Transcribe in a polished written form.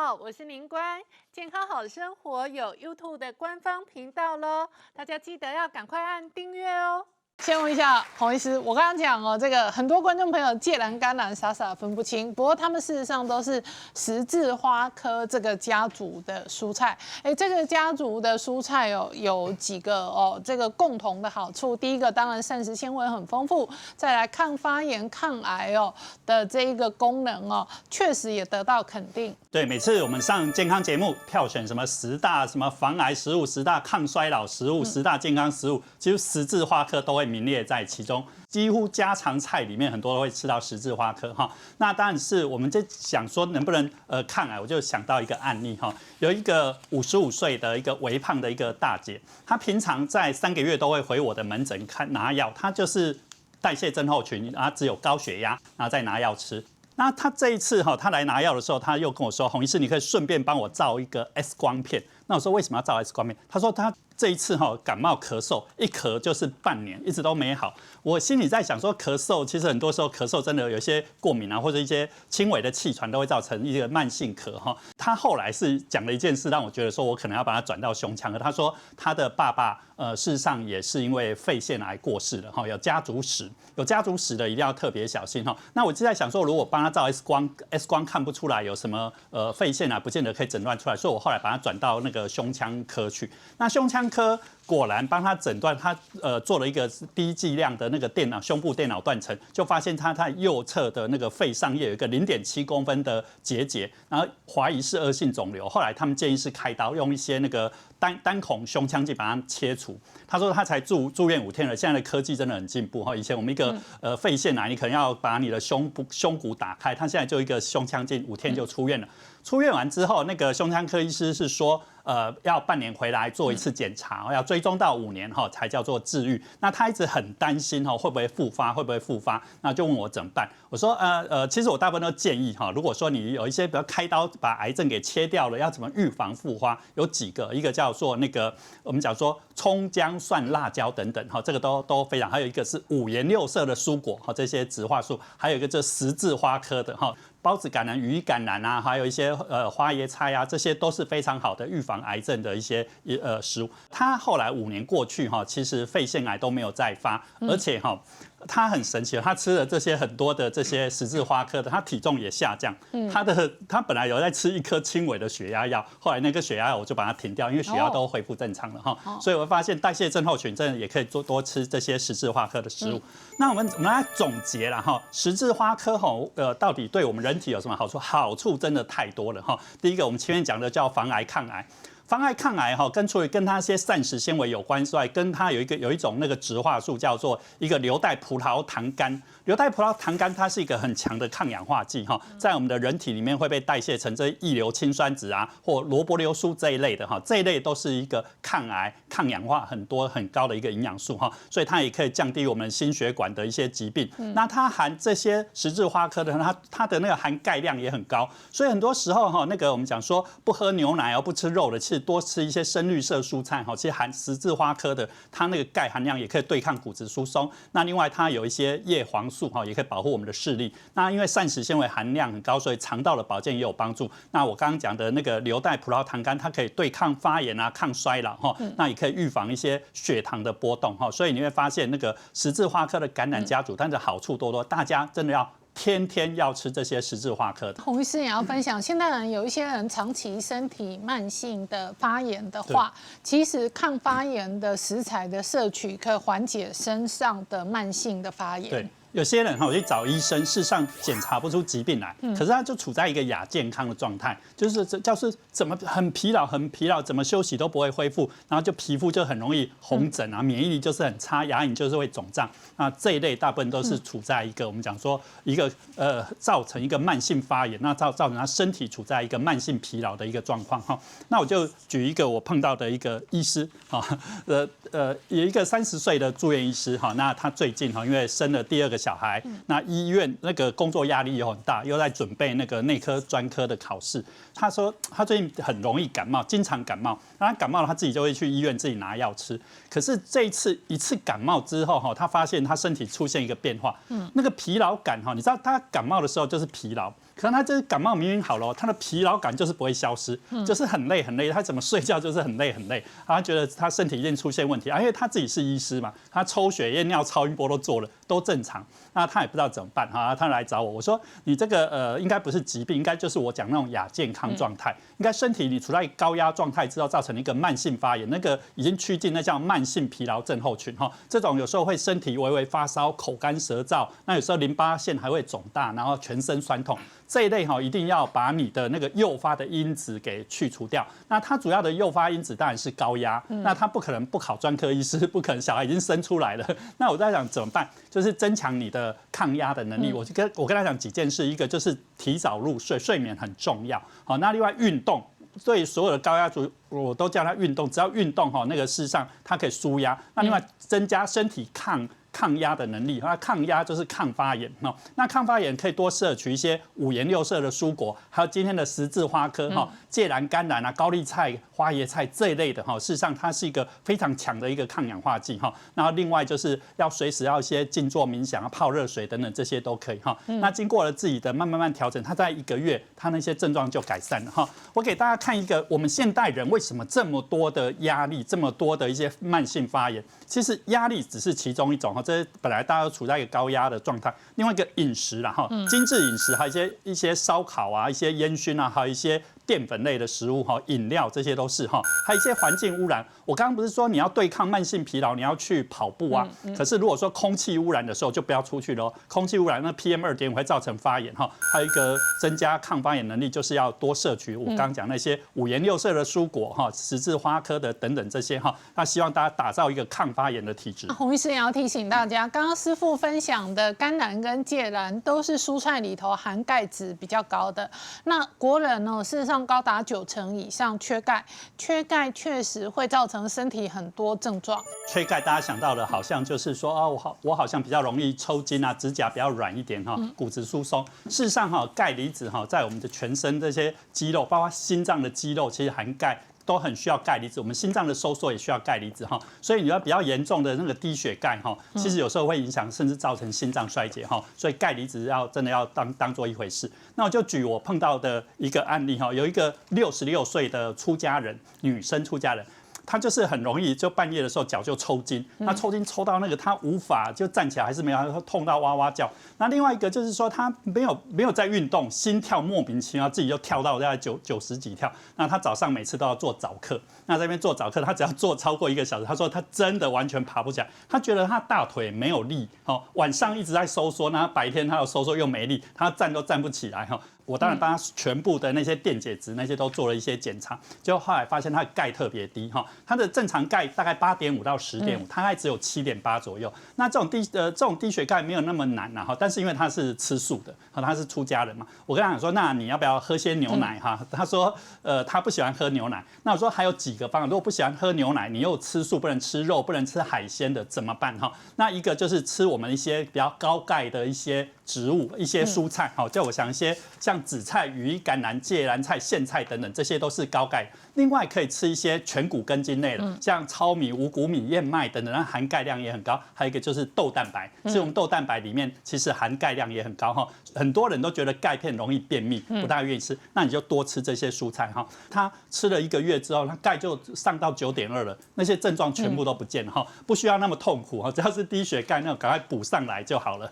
好，我是宁官，健康好生活有 YouTube 的官方频道喽，大家记得要赶快按订阅哦。先问一下洪医师，我刚刚讲哦，这个很多观众朋友芥蓝、甘蓝傻傻分不清，不过他们事实上都是十字花科这个家族的蔬菜。这个家族的蔬菜哦，有几个哦，这个共同的好处。第一个当然膳食纤维很丰富，再来抗发炎、抗癌哦的这一个功能哦，确实也得到肯定。对，每次我们上健康节目票选什么10大什么防癌食物、10大抗衰老食物、10大健康食物，其实十字花科都会名列在其中。几乎家常菜里面很多都会吃到十字花科哈。那当然是我们就想说能不能抗癌，我就想到一个案例哈，有一个55岁的一个微胖的一个大姐，她平常在3个月都会回我的门诊拿药，她就是代谢症候群，然后只有高血压，然后再拿药吃。那他这一次哈，他来拿药的时候，他又跟我说：“洪医师，你可以顺便帮我照一个 X 光片。”那我说：“为什么要照 X 光片？”他说：“他这一次哈感冒咳嗽，一咳就是半年，一直都没好。”我心里在想说，咳嗽其实很多时候咳嗽真的有一些过敏啊，或者一些轻微的气喘都会造成一个慢性咳哈。他后来是讲了一件事，让我觉得说我可能要把他转到胸腔了。他说他的爸爸事实上也是因为肺腺癌过世了哈，有家族史，有家族史的一定要特别小心哈。那我就在想说，如果帮他照 X 光看不出来有什么肺腺癌，不见得可以诊断出来，所以我后来把他转到那个胸腔科去。那胸腔科果然帮他诊断，他做了一个低剂量的那个胸部电脑断层，就发现他在右侧的那个肺上叶有一个0.7公分的结节，然后怀疑是恶性肿瘤。后来他们建议是开刀，用一些那个单孔胸腔镜把它切除。他说他才住院5天了，现在的科技真的很进步哈。以前我们一个肺腺癌，你可能要把你的胸骨打开，他现在就一个胸腔镜，5天就出院了。出院完之后，那个胸腔科医师是说，要半年回来做一次检查，要追踪到5年哈才叫做治愈。那他一直很担心哈会不会复发，那就问我怎么办。我说其实我大部分都建议哈，如果说你有一些比如开刀把癌症给切掉了，要怎么预防复发，有几个，一个叫做那个我们讲说葱姜蒜辣椒等等哈，这个都非常，还有一个是5颜6色的蔬果哈，这些植化素，还有一个这十字花科的哈。孢子橄榄、羽衣甘蓝啊，还有一些花椰菜啊，这些都是非常好的预防癌症的一些食物。他后来5年过去哈，其实肺腺癌都没有再发，而且哈。他很神奇，他吃了这些很多的这些十字花科的，他体重也下降。他本来有在吃一颗轻微的血压药，后来那个血压药我就把它停掉，因为血压都恢复正常了哈。所以我发现代谢症候群真的也可以多吃这些十字花科的食物。那我们来总结了哈，十字花科哈到底对我们人体有什么好处？好处真的太多了哈。第一个我们前面讲的叫防癌抗癌。防癌抗癌哈，除了跟它一些膳食纤维有关之外，跟它有一种那个植化素叫做一个硫代葡萄糖苷。硫代葡萄糖苷它是一个很强的抗氧化剂哈，在我们的人体里面会被代谢成这异硫氰酸酯啊，或萝卜硫素这一类的哈，这一类都是一个抗癌、抗氧化很高的一个营养素哈，所以它也可以降低我们心血管的一些疾病。那它含这些十字花科的，它的那个含钙量也很高，所以很多时候哈，那个我们讲说不喝牛奶哦，不吃肉的，其实多吃一些深绿色蔬菜哈，其实含十字花科的，它那个钙含量也可以对抗骨质疏松。那另外它有一些叶黄素哈，也可以保护我们的视力。那因为膳食纤维含量很高，所以肠道的保健也有帮助。那我刚刚讲的那个硫代葡萄糖苷，它可以对抗发炎啊、抗衰老哈，那也可以预防一些血糖的波动哈。所以你会发现那个十字花科的感染家族，但是好处多多，大家真的要天天要吃这些十字花科的。洪医师也要分享，现代人有一些人长期身体慢性的发炎的话，其实抗发炎的食材的摄取可以缓解身上的慢性的发炎。对。有些人哈去找医生，事实上检查不出疾病来，可是他就处在一个亚健康的状态，就是怎么很疲劳，怎么休息都不会恢复，然后就皮肤就很容易红疹啊，免疫力就是很差，牙龈就是会肿胀。那这一类大部分都是处在一个我们讲说一个造成一个慢性发炎，那造成他身体处在一个慢性疲劳的一个状况哈。那我就举一个我碰到的一个医师啊，有一个30岁的住院医师哈，那他最近哈因为生了第2个小孩，那医院那个工作压力又很大，又在准备那个内科专科的考试。他说他最近很容易感冒，经常感冒。那他感冒了，他自己就会去医院自己拿药吃。可是这一次感冒之后，他发现他身体出现一个变化，那个疲劳感哈，你知道他感冒的时候就是疲劳。可是他这感冒明明好了，他的疲劳感就是不会消失，就是很累很累，他怎么睡觉就是很累很累，他觉得他身体一定出现问题，因为他自己是医师嘛，他抽血验尿超音波都做了，都正常，那他也不知道怎么办哈，他来找我，我说你这个应该不是疾病，应该就是我讲那种亚健康状态，应该身体你处在高压状态之后造成一个慢性发炎，那个已经趋近那叫慢性疲劳症候群哈，这种有时候会身体微微发烧、口干舌燥，那有时候淋巴腺还会肿大，然后全身酸痛。这一类哈，一定要把你的那个诱发的因子给去除掉。那它主要的诱发因子当然是高压，那它不可能不考专科医师，不可能小孩已经生出来了。那我在想怎么办？就是增强你的抗压的能力。我跟他讲几件事，一个就是提早入睡，睡眠很重要。好，那另外运动。对所有的高压族，我都叫他运动，只要运动哈，那个事实上它可以舒压。那另外增加身体抗压的能力，它抗压就是抗发炎哈。那抗发炎可以多摄取一些五颜六色的蔬果，还有今天的十字花科哈、芥蓝、甘蓝啊、高丽菜、花椰菜这一类的哈。事实上，它是一个非常强的一个抗氧化剂哈。然后另外就是要随时要一些静坐冥想啊、泡热水等等，这些都可以哈。那经过了自己的慢慢调整，它在1个月，它那些症状就改善了哈。我给大家看一个我们现代人为什么这么多的压力，这么多的一些慢性发炎。其实压力只是其中一种哈，这本来大家都处在一个高压的状态。另外一个饮食啦哈，精致饮食，还有一些烧烤啊、一些烟熏啊，还有一些淀粉类的食物哈、饮料这些都是哈，还有一些环境污染。我刚刚不是说你要对抗慢性疲劳，你要去跑步啊？可是如果说空气污染的时候，就不要出去喽。空气污染那 PM2.5会造成发炎哈。还有一个增加抗发炎能力，就是要多摄取我刚刚讲那些五颜六色的蔬果哈、十字花科的等等这些哈。那希望大家打造一个抗发炎的体质。洪医师也要提醒大家，刚刚师傅分享的甘蓝跟芥蓝都是蔬菜里头含钙质比较高的。那国人呢，事实上高达90%以上缺钙，缺钙确实会造成身体很多症状。缺钙，大家想到的好像就是说啊，我好像比较容易抽筋啊，指甲比较软一点哈，骨质疏松。事实上哈，钙离子哈，在我们的全身这些肌肉，包括心脏的肌肉，其实含钙。都很需要钙离子，我们心脏的收缩也需要钙离子哈，所以你要比较严重的那个低血钙哈，其实有时候会影响，甚至造成心脏衰竭哈，所以钙离子真的要当做一回事。那我就举我碰到的一个案例哈，有一个66岁的出家人，女生出家人。他就是很容易，就半夜的时候脚就抽筋，他抽筋抽到那个他无法就站起来，还是没有，他痛到哇哇叫。那另外一个就是说他没有在运动，心跳莫名其妙自己就跳到大概90几跳。那他早上每次都要做早课，那这边做早课，他只要做超过1个小时，他说他真的完全爬不起来，他觉得他大腿没有力，晚上一直在收缩，那白天他有收缩又没力，他站都站不起来哈。我当然帮他全部的那些电解质那些都做了一些检查，结果后来发现他的钙特别低哈，他的正常钙大概8.5到10.5，他还只有7.8左右。那这种低血钙没有那么难哈，但是因为他是吃素的，他是出家人嘛，我跟他讲说，那你要不要喝些牛奶哈？他说他不喜欢喝牛奶。那我说还有几个方法，如果不喜欢喝牛奶，你又吃素，不能吃肉，不能吃海鲜的怎么办哈？那一个就是吃我们一些比较高钙的一些植物、一些蔬菜，好，就我想一些像紫菜、鱼、甘蓝、芥蓝菜、苋菜等等，这些都是高钙。另外可以吃一些全谷根茎类的，像糙米、五谷米、燕麦等等，它含钙量也很高。还有一个就是豆蛋白，这种豆蛋白里面其实含钙量也很高哈。很多人都觉得钙片容易便秘，不大愿意吃，那你就多吃这些蔬菜哈。他吃了1个月之后，他钙就上到9.2了，那些症状全部都不见了哈，不需要那么痛苦哈，只要是低血钙那种赶快补上来就好了。